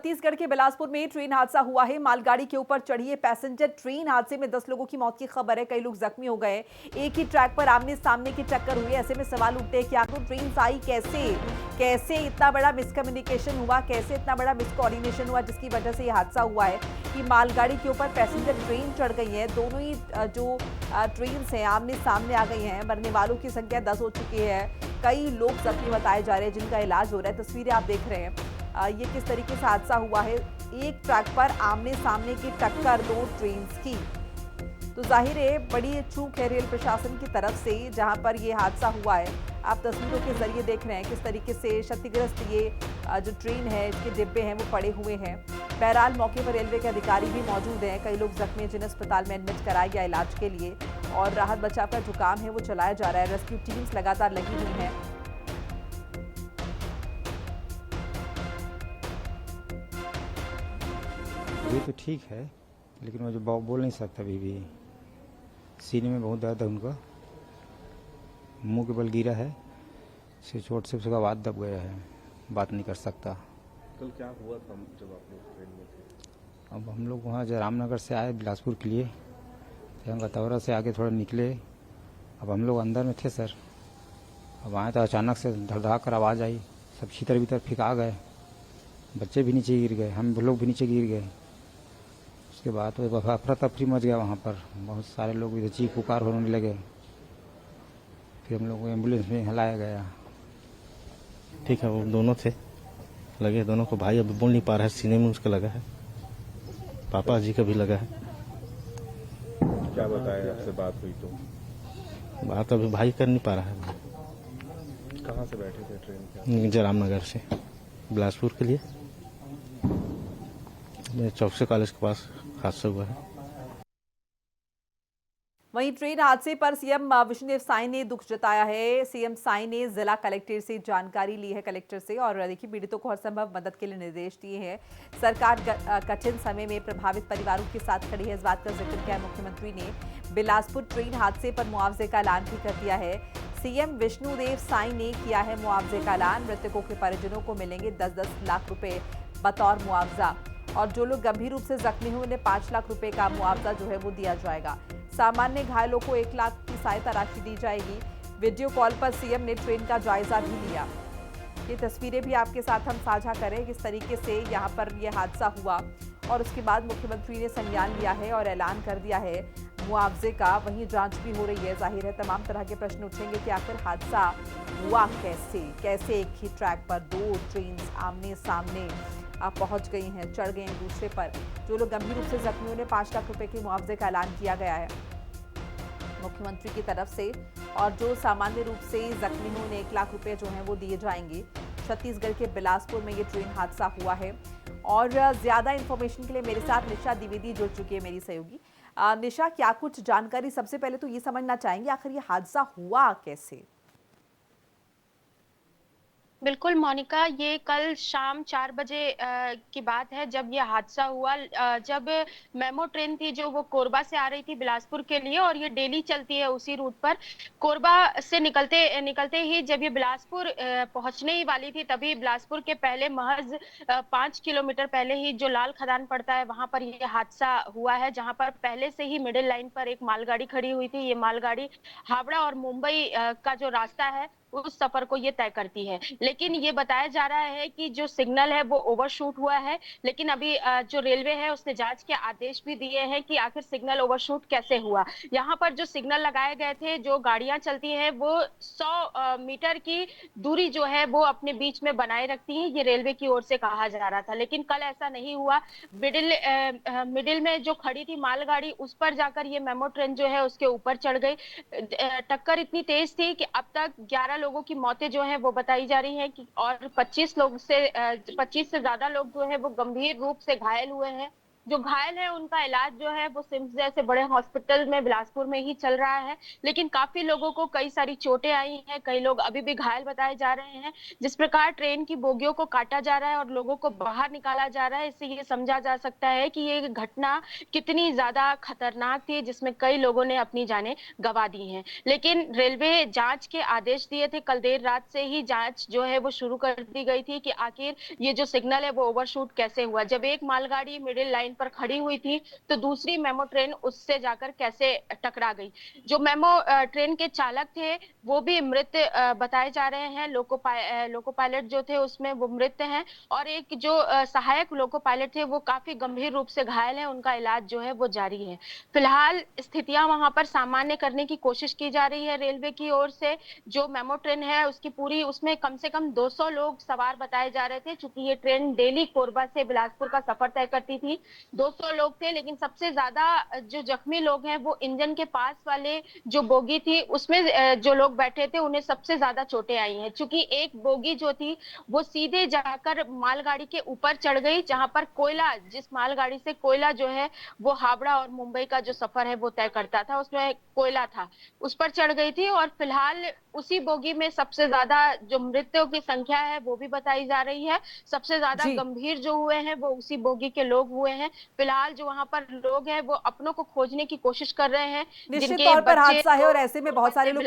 छत्तीसगढ़ के बिलासपुर में ट्रेन हादसा हुआ है। मालगाड़ी के ऊपर चढ़ी है पैसेंजर ट्रेन। हादसे में 10 लोगों की मौत की खबर है, कई लोग जख्मी हो गए। एक ही ट्रैक पर आमने सामने की टक्कर हुई। ऐसे में सवाल उठते हैं कि आखिर ट्रेन आई कैसे, कैसे इतना बड़ा मिसकम्युनिकेशन हुआ, कैसे इतना बड़ा मिसकोऑर्डिनेशन हुआ जिसकी वजह से यह हादसा हुआ है कि मालगाड़ी के ऊपर पैसेंजर ट्रेन चढ़ गई है। दोनों ही जो ट्रेन हैं आमने सामने आ गई हैं। मरने वालों की संख्या 10 हो चुकी है, कई लोग जख्मी बताए जा रहे हैं जिनका इलाज हो रहा है। तस्वीरें आप देख रहे हैं, ये किस तरीके से हादसा हुआ है। एक ट्रैक पर आमने सामने की टक्कर दो ट्रेन की, तो जाहिर है बड़ी चूक है रेल प्रशासन की तरफ से जहां पर ये हादसा हुआ है। आप तस्वीरों के जरिए देख रहे हैं किस तरीके से क्षतिग्रस्त ये जो ट्रेन है, इसके डिब्बे हैं वो पड़े हुए हैं। बहरहाल मौके पर रेलवे के अधिकारी भी मौजूद हैं। कई लोग जख्मी हैं जिन्हें अस्पताल में एडमिट कराया गया इलाज के लिए, और राहत बचाव का जो काम है वो चलाया जा रहा है। रेस्क्यू टीम्स लगातार लगी हुई हैं। अभी तो ठीक है, लेकिन वो जो बोल नहीं सकता अभी भी। सीने में बहुत दर्द है उनका, मुंह के बल गिरा है, से चोट से उसका बात दब गया है, बात नहीं कर सकता। कल क्या हुआ था जब आप लोग ट्रेन में थे? अब हम लोग वहाँ रामनगर से आए बिलासपुर के लिए, तो हम गतौरा से आगे थोड़ा निकले। अब हम लोग अंदर में थे सर, अब आए तो अचानक से धड़धा कर आवाज़ आई, सब छीतर भीतर फिका गए, बच्चे भी नीचे गिर गए, हम लोग भी नीचे गिर गए। उसके बाद तो अफरा तफरी मच गया वहाँ पर, बहुत सारे लोग इधर चीख पुकार होने लगे। फिर हम लोग को एम्बुलेंस में हिलाया गया। ठीक है, वो दोनों थे लगे, दोनों को भाई अभी बोल नहीं पा रहा है, सीने में उसका लगा है, पापा जी का भी लगा है। क्या बताया आपसे बात हुई तो? बात अभी भाई कर नहीं पा रहा है। कहाँ से बैठे थे ट्रेन के? रामनगर से बिलासपुर के लिए, चौकसी कॉलेज के पास हादसा हुआ है। वहीं ट्रेन हादसे पर सीएम विष्णुदेव साय ने दुख जताया है। सीएम साय ने जिला कलेक्टर से जानकारी ली है, कलेक्टर से, और देखिए पीड़ितों को हर संभव मदद के लिए निर्देश दिए हैं। सरकार कठिन समय में प्रभावित परिवारों के साथ खड़ी है, इस बात का जिक्र किया मुख्यमंत्री ने। बिलासपुर ट्रेन हादसे पर मुआवजे का ऐलान भी कर दिया है। सीएम विष्णुदेव साय ने किया है मुआवजे का ऐलान। मृतकों के परिजनों को मिलेंगे 10-10 लाख रुपए बतौर मुआवजा, और जो लोग गंभीर रूप से जख्मी हुए उन्हें 5 लाख रुपए का मुआवजा जो है वो दिया जाएगा। सामान्य घायलों को 1 लाख की सहायता राशि दी जाएगी। वीडियो कॉल पर सीएम ने ट्रेन का जायजा भी लिया। ये तस्वीरें भी आपके साथ हम साझा करें किस तरीके से यहाँ पर यह हादसा हुआ, और उसके बाद मुख्यमंत्री ने संज्ञान लिया है और ऐलान कर दिया है मुआवजे का। वहीं जांच भी हो रही है। जाहिर है तमाम तरह के प्रश्न उठेंगे कि आखिर हादसा हुआ कैसे, कैसे एक ही ट्रैक पर दो ट्रेन आमने सामने आप पहुंच गई हैं, चढ़ गए हैं दूसरे पर। जो लोग गंभीर रूप से जख्मी उन्हें 5 लाख रुपए के मुआवजे का ऐलान किया गया है मुख्यमंत्री की तरफ से, और जो सामान्य रूप से जख्मी हुए उन्हें 1 लाख रुपए जो हैं वो दिए जाएंगे। छत्तीसगढ़ के बिलासपुर में ये ट्रेन हादसा हुआ है। और ज्यादा इंफॉर्मेशन के लिए मेरे साथ निशा द्विवेदी जुड़ चुकी है, मेरी सहयोगी। निशा, क्या कुछ जानकारी, सबसे पहले तो ये समझना चाहेंगे आखिर ये हादसा हुआ कैसे? बिल्कुल मोनिका, ये कल शाम 4 बजे की बात है जब ये हादसा हुआ। जब मेमो ट्रेन थी जो वो कोरबा से आ रही थी बिलासपुर के लिए, और ये डेली चलती है उसी रूट पर। कोरबा से निकलते ही जब ये बिलासपुर पहुंचने ही वाली थी, तभी बिलासपुर के पहले महज 5 किलोमीटर पहले ही जो लाल खदान पड़ता है वहां पर ये हादसा हुआ है, जहां पर पहले से ही मिडिल लाइन पर एक मालगाड़ी खड़ी हुई थी। ये मालगाड़ी हावड़ा और मुंबई का जो रास्ता है उस सफर को ये तय करती है। लेकिन ये बताया जा रहा है कि जो सिग्नल है वो ओवरशूट हुआ है, लेकिन अभी जो रेलवे है उसने जांच के आदेश भी दिए हैं कि आखिर सिग्नल ओवरशूट कैसे हुआ। यहाँ पर जो सिग्नल लगाए गए थे, जो गाड़ियां चलती हैं वो 100 मीटर की दूरी जो है वो अपने बीच में बनाए रखती है, ये रेलवे की ओर से कहा जा रहा था। लेकिन कल ऐसा नहीं हुआ। मिडिल में जो खड़ी थी मालगाड़ी, उस पर जाकर ये मेमो ट्रेन जो है उसके ऊपर चढ़ गई। टक्कर इतनी तेज थी कि अब तक 11 लोगों की मौतें जो हैं वो बताई जा रही हैं और 25 से ज्यादा लोग जो है वो गंभीर रूप से घायल हुए हैं। जो घायल है उनका इलाज जो है वो सिम्स जैसे बड़े हॉस्पिटल में बिलासपुर में ही चल रहा है, लेकिन काफी लोगों को कई सारी चोटें आई हैं, कई लोग अभी भी घायल बताए जा रहे हैं। जिस प्रकार ट्रेन की बोगियों को काटा जा रहा है और लोगों को बाहर निकाला जा रहा है, इससे ये समझा जा सकता है कि ये घटना कितनी ज्यादा खतरनाक थी, जिसमें कई लोगों ने अपनी जानें गंवा दी हैं। लेकिन रेलवे जांच के आदेश दिए थे, कल देर रात से ही जांच जो है वो शुरू कर दी गई थी कि आखिर ये जो सिग्नल है वो ओवरशूट कैसे हुआ। जब एक मालगाड़ी मिडिल लाइन पर खड़ी हुई थी तो दूसरी मेमो ट्रेन उससे जाकर कैसे टकरा गई। जो मेमो ट्रेन के चालक थे वो भी मृत बताए जा रहे हैं। लोको पायलट जो थे उसमें वो मृत हैं, और एक जो सहायक लोको पायलट थे वो काफी गंभीर रूप से घायल हैं, उनका इलाज जो है वो जारी है। फिलहाल स्थितियां वहां पर सामान्य करने की कोशिश की जा रही है रेलवे की ओर से। जो मेमो ट्रेन है उसकी पूरी, उसमें कम से कम 200 लोग सवार बताए जा रहे थे, चूंकि ये ट्रेन डेली कोरबा से बिलासपुर का सफर तय करती थी। 200 लोग थे, लेकिन सबसे ज्यादा जो जख्मी लोग हैं वो इंजन के पास वाले जो बोगी थी उसमें जो लोग बैठे थे उन्हें सबसे ज्यादा चोटें आई हैं, क्योंकि एक बोगी जो थी वो सीधे जाकर मालगाड़ी के ऊपर चढ़ गई, जहां पर कोयला, जिस मालगाड़ी से कोयला जो है वो हावड़ा और मुंबई का जो सफर है वो तय करता था, उसमें कोयला था, उस पर चढ़ गई थी। और फिलहाल उसी बोगी में सबसे ज्यादा जो मृतकों की संख्या है वो भी बताई जा रही है। सबसे ज्यादा जी, गंभीर जो हुए हैं वो उसी बोगी के लोग हुए हैं। फिलहाल जो वहां पर लोग हैं वो अपनों को खोजने की कोशिश कर रहे हैं, निश्चित जिनके तौर पर बच्चे हादसा है जो और ऐसे में कोरबा बहुत सारे से लोग